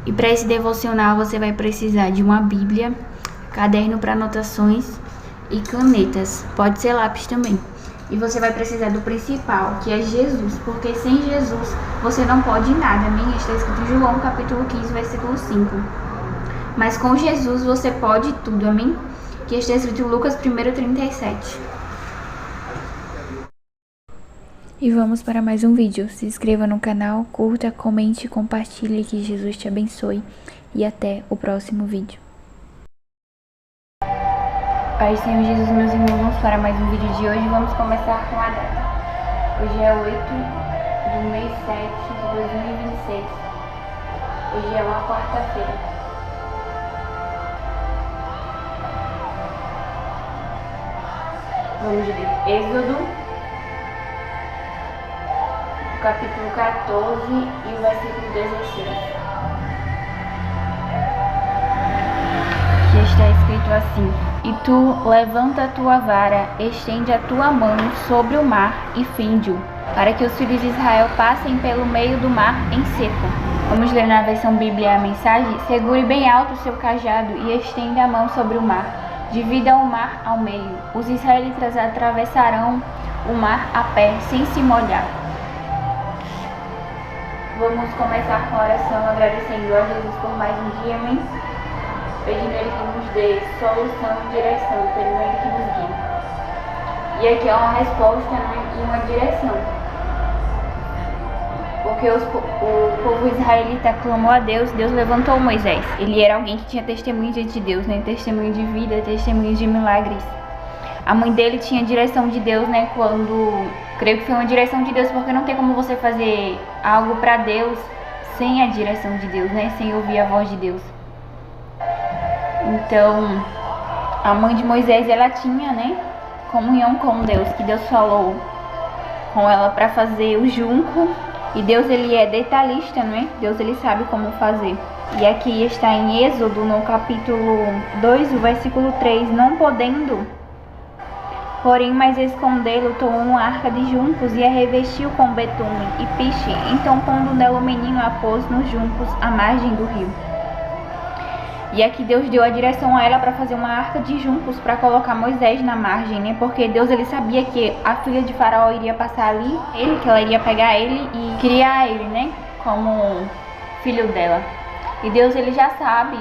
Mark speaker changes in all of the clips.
Speaker 1: E para esse devocional você vai precisar de uma Bíblia, caderno para anotações e canetas. Pode ser lápis também. E você vai precisar do principal, que é Jesus, porque sem Jesus você não pode nada. Amém? Está escrito em João capítulo 15, versículo 5. Mas com Jesus você pode tudo. Amém? Que está escrito em Lucas 1:37. E vamos para mais um vídeo. Se inscreva no canal, curta, comente e compartilhe. Que Jesus te abençoe. E até o próximo vídeo. Pai, Senhor Jesus, meus irmãos, vamos para mais um vídeo de hoje. Vamos começar com a data. Hoje é 8 do mês 7 de 2026. Hoje é uma quarta-feira. Vamos ler Êxodo, capítulo 14 e o versículo 16. Que está escrito assim: E tu levanta a tua vara, estende a tua mão sobre o mar e fende-o, para que os filhos de Israel passem pelo meio do mar em seco. Vamos ler na versão Bíblia a mensagem. Segure bem alto o seu cajado e estenda a mão sobre o mar. Divida o mar ao meio. Os israelitas atravessarão o mar a pé, sem se molhar. Vamos começar com a oração, agradecendo a Jesus por mais um dia, amém? Pedindo Ele que nos dê solução e direção, pedindo Ele que nos guie. E aqui é uma resposta, né, e uma direção. Porque o povo israelita clamou a Deus, Deus levantou Moisés. Ele era alguém que tinha testemunho diante de Deus, né? Testemunho de vida, testemunho de milagres. A mãe dele tinha direção de Deus, né? Creio que foi uma direção de Deus, porque não tem como você fazer algo para Deus sem a direção de Deus, né? Sem ouvir a voz de Deus. Então, a mãe de Moisés, ela tinha, né, comunhão com Deus, que Deus falou com ela para fazer o junco. E Deus, ele é detalhista, não é? Deus, ele sabe como fazer. E aqui está em Êxodo, no capítulo 2, o versículo 3. Não podendo, porém, mais escondê-lo, tomou uma arca de juncos e a revestiu com betume e piche. Então, pondo nela o menino, a pôs nos juncos à margem do rio. E aqui Deus deu a direção a ela para fazer uma arca de juncos para colocar Moisés na margem, né? Porque Deus, ele sabia que a filha de Faraó iria passar ali, que ela iria pegar ele e criar ele, né? Como filho dela. E Deus, ele já sabe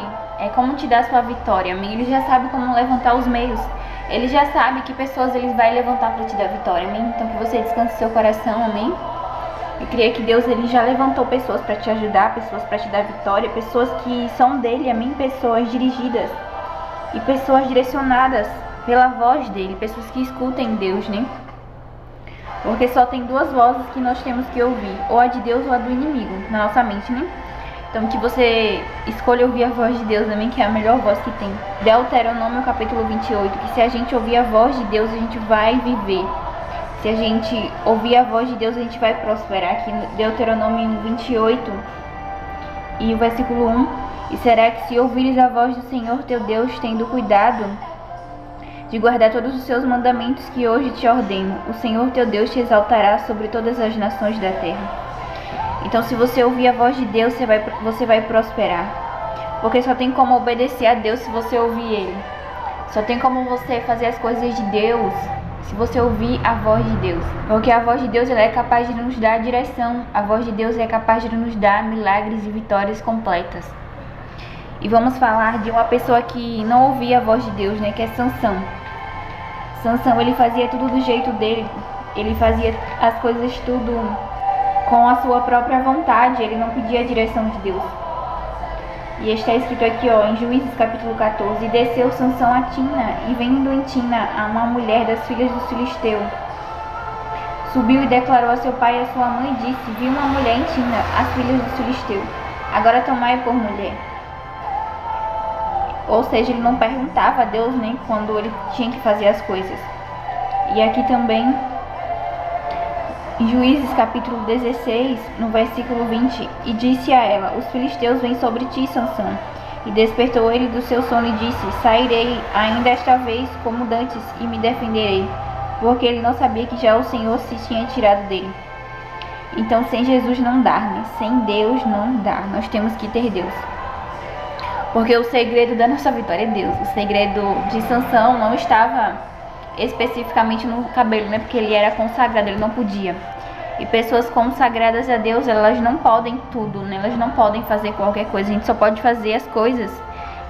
Speaker 1: como te dar sua vitória, amém? Ele já sabe como levantar os meios. Ele já sabe que pessoas ele vai levantar para te dar vitória, amém? Então que você descanse seu coração, amém? Eu creio que Deus, ele já levantou pessoas para te ajudar, pessoas para te dar vitória, pessoas que são dele, amém? Pessoas dirigidas e pessoas direcionadas pela voz dele, pessoas que escutem Deus, né? Porque só tem duas vozes que nós temos que ouvir, ou a de Deus ou a do inimigo, na nossa mente, né? Então que você escolha ouvir a voz de Deus, amém? Que é a melhor voz que tem. Deuteronômio capítulo 28, que se a gente ouvir a voz de Deus, a gente vai viver. Se a gente ouvir a voz de Deus, a gente vai prosperar. Aqui no Deuteronômio 28 e o versículo 1. E será que se ouvires a voz do Senhor teu Deus, tendo cuidado de guardar todos os seus mandamentos que hoje te ordeno, o Senhor teu Deus te exaltará sobre todas as nações da terra. Então, se você ouvir a voz de Deus, você vai prosperar. Porque só tem como obedecer a Deus se você ouvir Ele. Só tem como você fazer as coisas de Deus se você ouvir a voz de Deus. Porque a voz de Deus, ela é capaz de nos dar direção. A voz de Deus é capaz de nos dar milagres e vitórias completas. E vamos falar de uma pessoa que não ouvia a voz de Deus, né? Que é Sansão. Sansão, ele fazia tudo do jeito dele. Ele fazia as coisas tudo com a sua própria vontade. Ele não pedia a direção de Deus. E está escrito aqui, ó, em Juízes capítulo 14. E desceu Sansão a Tina, e vendo em Tina a uma mulher das filhas dos filisteus, subiu e declarou a seu pai e a sua mãe, e disse: vi uma mulher em Tina, as filhas dos filisteus, agora tomai por mulher. Ou seja, ele não perguntava a Deus, né, quando ele tinha que fazer as coisas. E aqui também, em Juízes capítulo 16, no versículo 20, e disse a ela: os filisteus vêm sobre ti, Sansão. E despertou ele do seu sono e disse: sairei ainda esta vez como dantes e me defenderei, porque ele não sabia que já o Senhor se tinha tirado dele. Então sem Jesus não dá, né? Sem Deus não dá. Nós temos que ter Deus. Porque o segredo da nossa vitória é Deus. O segredo de Sansão não estava especificamente no cabelo, né? Porque ele era consagrado, ele não podia. E pessoas consagradas a Deus, elas não podem tudo, né? Elas não podem fazer qualquer coisa. A gente só pode fazer as coisas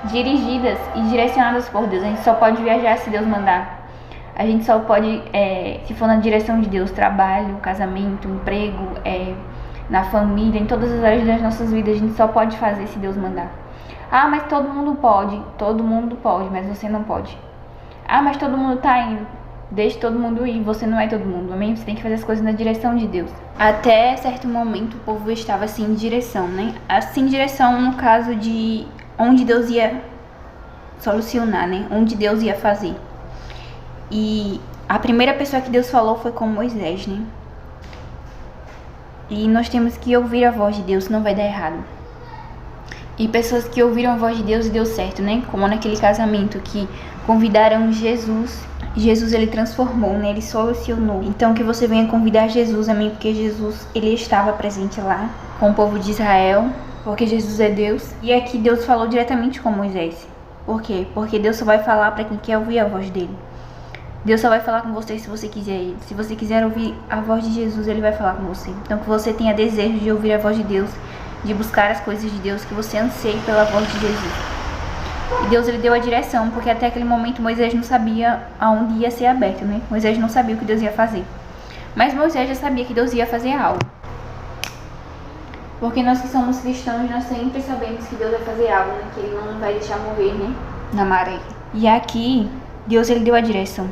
Speaker 1: dirigidas e direcionadas por Deus. A gente só pode viajar se Deus mandar. A gente só pode, se for na direção de Deus, trabalho, casamento, emprego, na família, em todas as áreas das nossas vidas, a gente só pode fazer se Deus mandar. Ah, mas todo mundo pode, mas você não pode. Ah, mas todo mundo tá indo. Deixe todo mundo ir, você não é todo mundo, amém? Você tem que fazer as coisas na direção de Deus. Até certo momento o povo estava assim em direção, né? Assim, direção no caso de onde Deus ia solucionar, né? Onde Deus ia fazer. E a primeira pessoa que Deus falou foi com Moisés, né? E nós temos que ouvir a voz de Deus, senão vai dar errado. E pessoas que ouviram a voz de Deus e deu certo, né? Como naquele casamento que convidaram Jesus. Jesus, ele transformou, né? Ele solucionou. Então que você venha convidar Jesus, amém? Porque Jesus, ele estava presente lá com o povo de Israel. Porque Jesus é Deus. E aqui Deus falou diretamente com Moisés. Por quê? Porque Deus só vai falar para quem quer ouvir a voz dele. Deus só vai falar com você se você quiser. Se você quiser ouvir a voz de Jesus, ele vai falar com você. Então que você tenha desejo de ouvir a voz de Deus, de buscar as coisas de Deus, que você anseie pela voz de Jesus. E Deus, ele deu a direção, porque até aquele momento Moisés não sabia aonde ia ser aberto, né? Moisés não sabia o que Deus ia fazer. Mas Moisés já sabia que Deus ia fazer algo. Porque nós que somos cristãos, nós sempre sabemos que Deus vai fazer algo, né? Que ele não vai deixar morrer, né? Na maré. E aqui, Deus, ele deu a direção.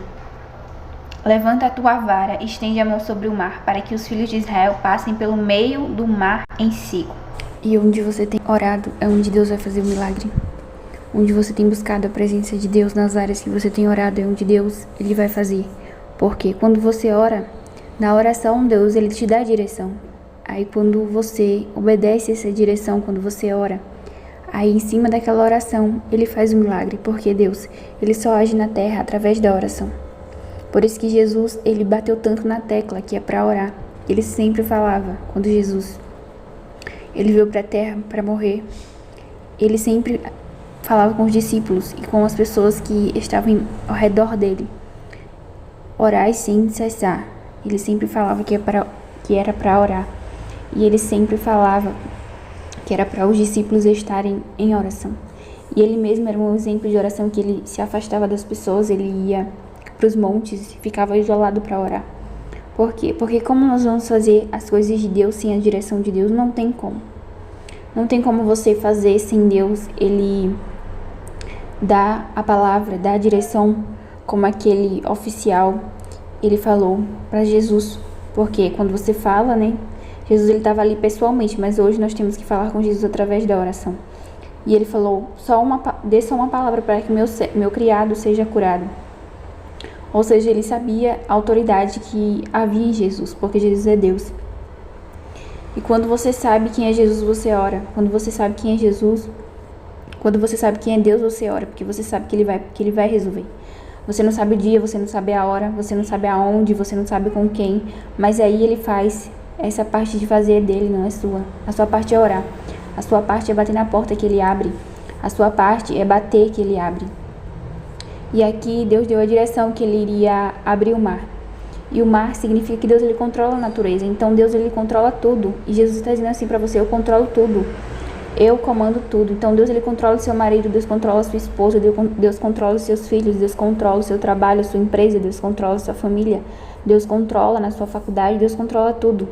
Speaker 1: Levanta a tua vara e estende a mão sobre o mar, para que os filhos de Israel passem pelo meio do mar em seco. E onde você tem orado é onde Deus vai fazer o milagre. Onde você tem buscado a presença de Deus, nas áreas que você tem orado, é onde Deus, ele vai fazer. Porque quando você ora, na oração, Deus, ele te dá a direção. Aí quando você obedece essa direção, quando você ora, aí em cima daquela oração, ele faz o milagre. Porque Deus, ele só age na terra através da oração. Por isso que Jesus, ele bateu tanto na tecla que é para orar. Ele sempre falava, quando Jesus, ele veio para a terra para morrer, ele sempre falava com os discípulos e com as pessoas que estavam ao redor dele. Orai sem cessar. Ele sempre falava que era para orar. E ele sempre falava que era para os discípulos estarem em oração. E ele mesmo era um exemplo de oração, que ele se afastava das pessoas, ele ia para os montes e ficava isolado para orar. Por quê? Porque como nós vamos fazer as coisas de Deus sem a direção de Deus? Não tem como. Não tem como você fazer sem Deus, ele dá a palavra, dá a direção, como aquele oficial, ele falou para Jesus. Porque quando você fala, né? Jesus, ele estava ali pessoalmente, mas hoje nós temos que falar com Jesus através da oração. E ele falou, dê só uma palavra para que meu criado seja curado. Ou seja, ele sabia a autoridade que havia em Jesus, porque Jesus é Deus. E quando você sabe quem é Jesus, você ora. Quando você sabe quem é Jesus, quando você sabe quem é Deus, você ora, porque você sabe que ele vai resolver. Você não sabe o dia, você não sabe a hora, você não sabe aonde, você não sabe com quem, mas aí ele faz. Essa parte de fazer é dele, não é sua. A sua parte é orar. A sua parte é bater na porta que ele abre. A sua parte é bater que ele abre. E aqui Deus deu a direção que ele iria abrir o mar. E o mar significa que Deus, ele controla a natureza. Então Deus, ele controla tudo. E Jesus está dizendo assim para você, eu controlo tudo. Eu comando tudo. Então Deus, ele controla o seu marido, Deus controla a sua esposa, Deus controla os seus filhos, Deus controla o seu trabalho, a sua empresa, Deus controla a sua família, Deus controla na sua faculdade, Deus controla tudo.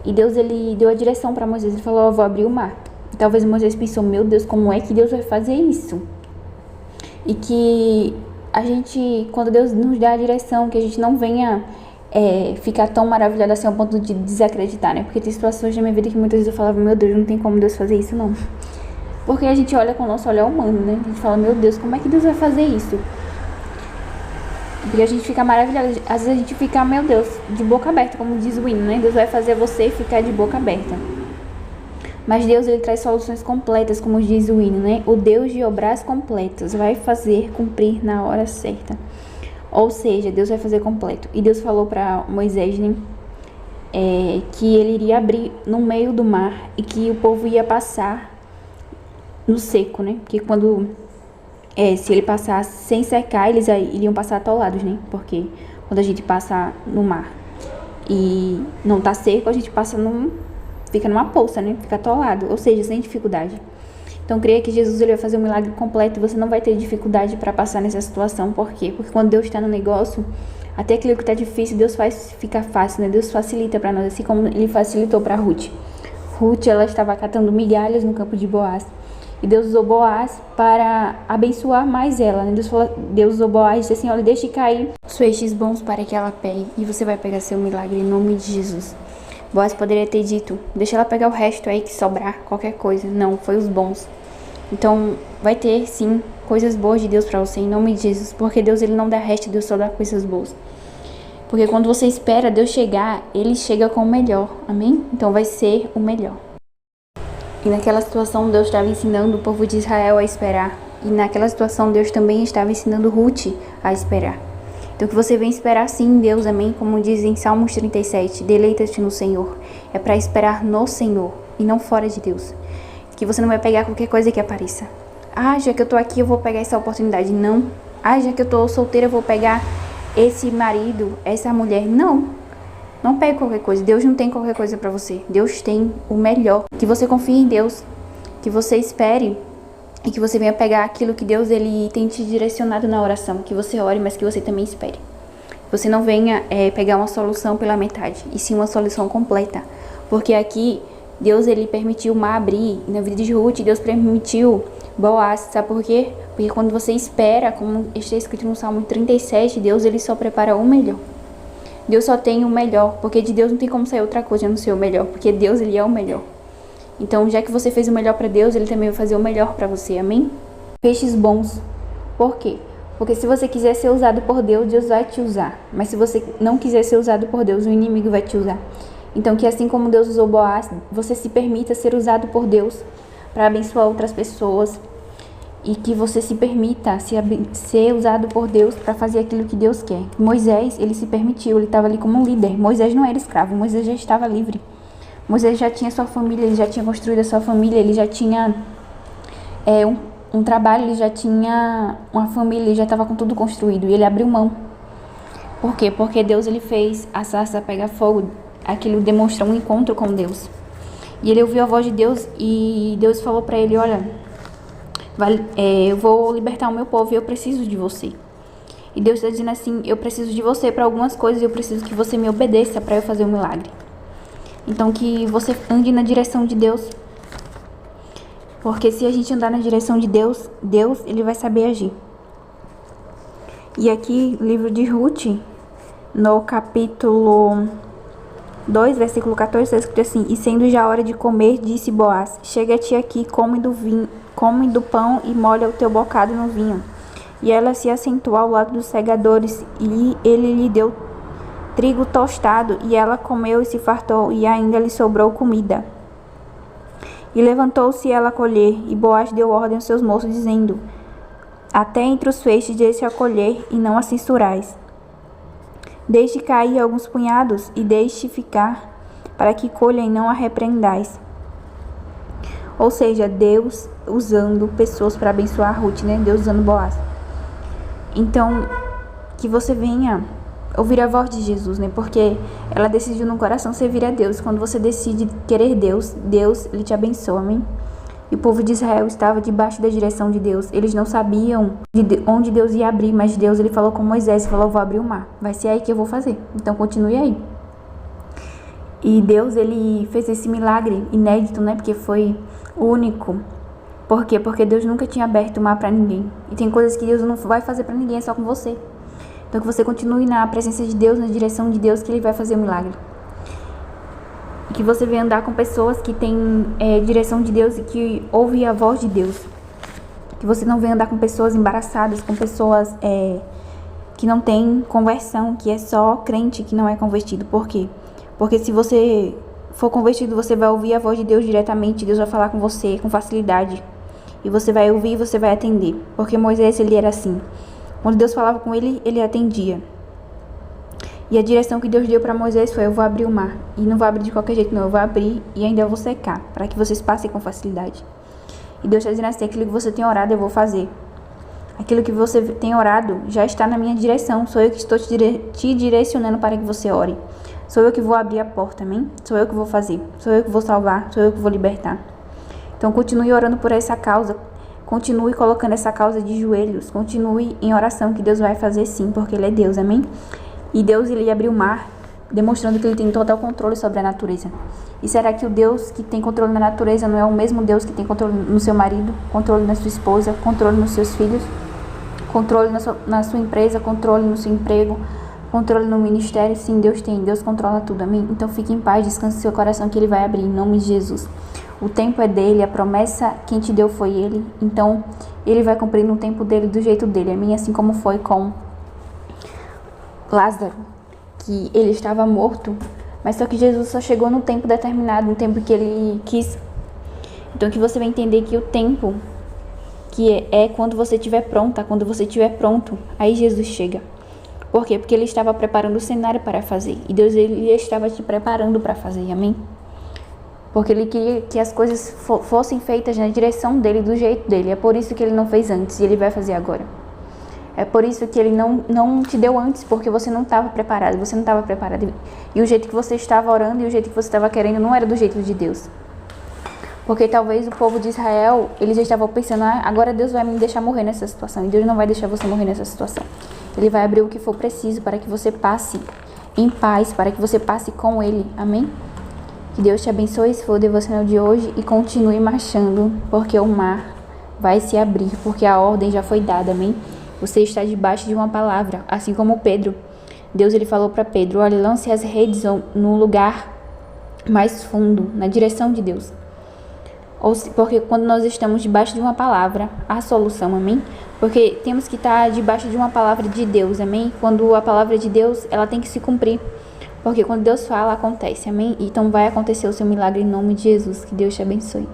Speaker 1: E Deus, ele deu a direção para Moisés, ele falou, eu vou abrir o mar. E talvez Moisés pensou, meu Deus, como é que Deus vai fazer isso? E que a gente, quando Deus nos dá a direção, que a gente não venha ficar tão maravilhada assim ao ponto de desacreditar, né? Porque tem situações na minha vida que muitas vezes eu falava, meu Deus, não tem como Deus fazer isso, não. Porque a gente olha com o nosso olhar humano, né? A gente fala, meu Deus, como é que Deus vai fazer isso? Porque a gente fica maravilhada. Às vezes a gente fica, meu Deus, de boca aberta, como diz o hino, né? Deus vai fazer você ficar de boca aberta. Mas Deus, ele traz soluções completas, como diz o hino, né? O Deus de obras completas vai fazer cumprir na hora certa. Ou seja, Deus vai fazer completo. E Deus falou para Moisés, né? que ele iria abrir no meio do mar e que o povo ia passar no seco, né? Porque se ele passasse sem secar, eles iriam passar atolados, né? Porque quando a gente passa no mar e não tá seco, a gente fica numa poça, né? Fica atolado, ou seja, sem dificuldade. Então, creia que Jesus ele vai fazer um milagre completo e você não vai ter dificuldade para passar nessa situação. Por quê? Porque quando Deus está no negócio, até aquilo que está difícil, Deus faz ficar fácil, né? Deus facilita para nós, assim como ele facilitou para Ruth. Ruth, ela estava catando migalhas no campo de Boaz. E Deus usou Boaz para abençoar mais ela, né? Deus usou Boaz e disse assim, olha, deixe cair os feixes bons para que ela pegue. E você vai pegar seu milagre em nome de Jesus. Boaz poderia ter dito, deixa ela pegar o resto aí que sobrar, qualquer coisa. Não, foi os bons. Então, vai ter sim coisas boas de Deus para você em nome de Jesus. Porque Deus ele não dá resto, Deus só dá coisas boas. Porque quando você espera Deus chegar, ele chega com o melhor, amém? Então vai ser o melhor. E naquela situação Deus estava ensinando o povo de Israel a esperar. E naquela situação Deus também estava ensinando Ruth a esperar. Então que você venha esperar sim em Deus, amém? Como diz em Salmos 37, deleita-te no Senhor. É para esperar no Senhor e não fora de Deus. Que você não vai pegar qualquer coisa que apareça. Ah, já que eu tô aqui eu vou pegar essa oportunidade. Não. Ah, já que eu tô solteira eu vou pegar esse marido, essa mulher. Não. Não pegue qualquer coisa. Deus não tem qualquer coisa para você. Deus tem o melhor. Que você confie em Deus. Que você espere. E que você venha pegar aquilo que Deus ele tem te direcionado na oração. Que você ore, mas que você também espere. Você não venha pegar uma solução pela metade. E sim uma solução completa. Porque aqui Deus ele permitiu o mar abrir. Na vida de Ruth, Deus permitiu Boaz. Sabe por quê? Porque quando você espera, como está escrito no Salmo 37, Deus ele só prepara o melhor. Deus só tem o melhor, porque de Deus não tem como sair outra coisa a não ser o melhor, porque Deus ele é o melhor. Então, já que você fez o melhor para Deus, ele também vai fazer o melhor para você, amém? Peixes bons. Por quê? Porque se você quiser ser usado por Deus, Deus vai te usar. Mas se você não quiser ser usado por Deus, o inimigo vai te usar. Então, que assim como Deus usou Boaz, você se permita ser usado por Deus para abençoar outras pessoas. E que você se permita ser usado por Deus para fazer aquilo que Deus quer. Moisés, ele se permitiu, ele estava ali como um líder. Moisés não era escravo, Moisés já estava livre. Moisés já tinha sua família, ele já tinha construído a sua família, ele já tinha um trabalho, ele já tinha uma família, ele já estava com tudo construído. E ele abriu mão. Por quê? Porque Deus ele fez a sarça pegar fogo. Aquilo demonstra um encontro com Deus. E ele ouviu a voz de Deus e Deus falou para ele, olha, eu vou libertar o meu povo e eu preciso de você. E Deus está dizendo assim, eu preciso de você para algumas coisas e eu preciso que você me obedeça para eu fazer um milagre. Então que você ande na direção de Deus. Porque se a gente andar na direção de Deus, Deus ele vai saber agir. E aqui, livro de Ruth, no capítulo 2, versículo 14, está escrito assim, e sendo já hora de comer, disse Boaz, chega-te aqui, come do pão e molha o teu bocado no vinho. E ela se assentou ao lado dos segadores, e ele lhe deu trigo tostado, e ela comeu e se fartou, e ainda lhe sobrou comida. E levantou-se ela a colher, e Boaz deu ordem aos seus moços, dizendo, até entre os feixes deixe a colher, e não a censurais. Deixe cair alguns punhados, e deixe ficar, para que colha e não a repreendais. Ou seja, Deus usando pessoas para abençoar Ruth, né? Deus usando Boaz. Então, que você venha ouvir a voz de Jesus, né? Porque ela decidiu no coração servir a Deus. Quando você decide querer Deus, Deus ele te abençoa, amém? E o povo de Israel estava debaixo da direção de Deus. Eles não sabiam onde Deus ia abrir, mas Deus ele falou com Moisés, falou, vou abrir o mar. Vai ser aí que eu vou fazer. Então continue aí. E Deus ele fez esse milagre inédito, né? Porque foi único. Por quê? Porque Deus nunca tinha aberto o mar para ninguém. E tem coisas que Deus não vai fazer para ninguém, é só com você. Então que você continue na presença de Deus, na direção de Deus, que ele vai fazer o milagre. E que você venha andar com pessoas que têm direção de Deus e que ouvem a voz de Deus. Que você não venha andar com pessoas embaraçadas, com pessoas que não têm conversão, que é só crente que não é convertido. Por quê? Porque se você for convertido, você vai ouvir a voz de Deus diretamente, Deus vai falar com você com facilidade. E você vai ouvir e você vai atender. Porque Moisés, ele era assim. Quando Deus falava com ele, ele atendia. E a direção que Deus deu para Moisés foi: eu vou abrir o mar. E não vou abrir de qualquer jeito, não. Eu vou abrir e ainda vou secar, para que vocês passem com facilidade. E Deus está dizendo assim: aquilo que você tem orado, eu vou fazer. Aquilo que você tem orado já está na minha direção. Sou eu que estou te direcionando para que você ore. Sou eu que vou abrir a porta, amém? Sou eu que vou fazer. Sou eu que vou salvar. Sou eu que vou libertar. Então continue orando por essa causa. Continue colocando essa causa de joelhos. Continue em oração, que Deus vai fazer sim, porque Ele é Deus, amém? E Deus, Ele abriu o mar, demonstrando que Ele tem total controle sobre a natureza. E será que o Deus que tem controle na natureza não é o mesmo Deus que tem controle no seu marido, controle na sua esposa, controle nos seus filhos, controle na sua empresa, controle no seu emprego, controle no ministério? Sim, Deus tem, Deus controla tudo, amém? Então fique em paz, descanse seu coração, que Ele vai abrir, em nome de Jesus. O tempo é dele, a promessa quem te deu foi Ele, então Ele vai cumprir no tempo dele, do jeito dele, amém? Assim como foi com Lázaro, que ele estava morto, mas só que Jesus só chegou no tempo determinado, no tempo que Ele quis. Então que você vai entender que o tempo que é quando você estiver pronta, quando você estiver pronto, aí Jesus chega. Por quê? Porque Ele estava preparando o cenário para fazer, e Deus, Ele estava te preparando para fazer, amém? Porque Ele queria que as coisas fossem feitas na direção dele, do jeito dele. É por isso que Ele não fez antes e Ele vai fazer agora. É por isso que Ele não te deu antes, porque você não estava preparado, você não estava preparado. E o jeito que você estava orando e o jeito que você estava querendo não era do jeito de Deus. Porque talvez o povo de Israel, eles já estavam pensando: agora Deus vai me deixar morrer nessa situação. E Deus não vai deixar você morrer nessa situação. Ele vai abrir o que for preciso para que você passe em paz, para que você passe com Ele, amém? Que Deus te abençoe. Esse foi o devocional de hoje, e continue marchando, porque o mar vai se abrir, porque a ordem já foi dada, amém? Você está debaixo de uma palavra, assim como Pedro. Deus, Ele falou para Pedro: olha, lance as redes no lugar mais fundo, na direção de Deus. Porque quando nós estamos debaixo de uma palavra, há solução, amém? Porque temos que estar debaixo de uma palavra de Deus, amém? Quando a palavra de Deus, ela tem que se cumprir. Porque quando Deus fala, acontece, amém? Então vai acontecer o seu milagre em nome de Jesus. Que Deus te abençoe.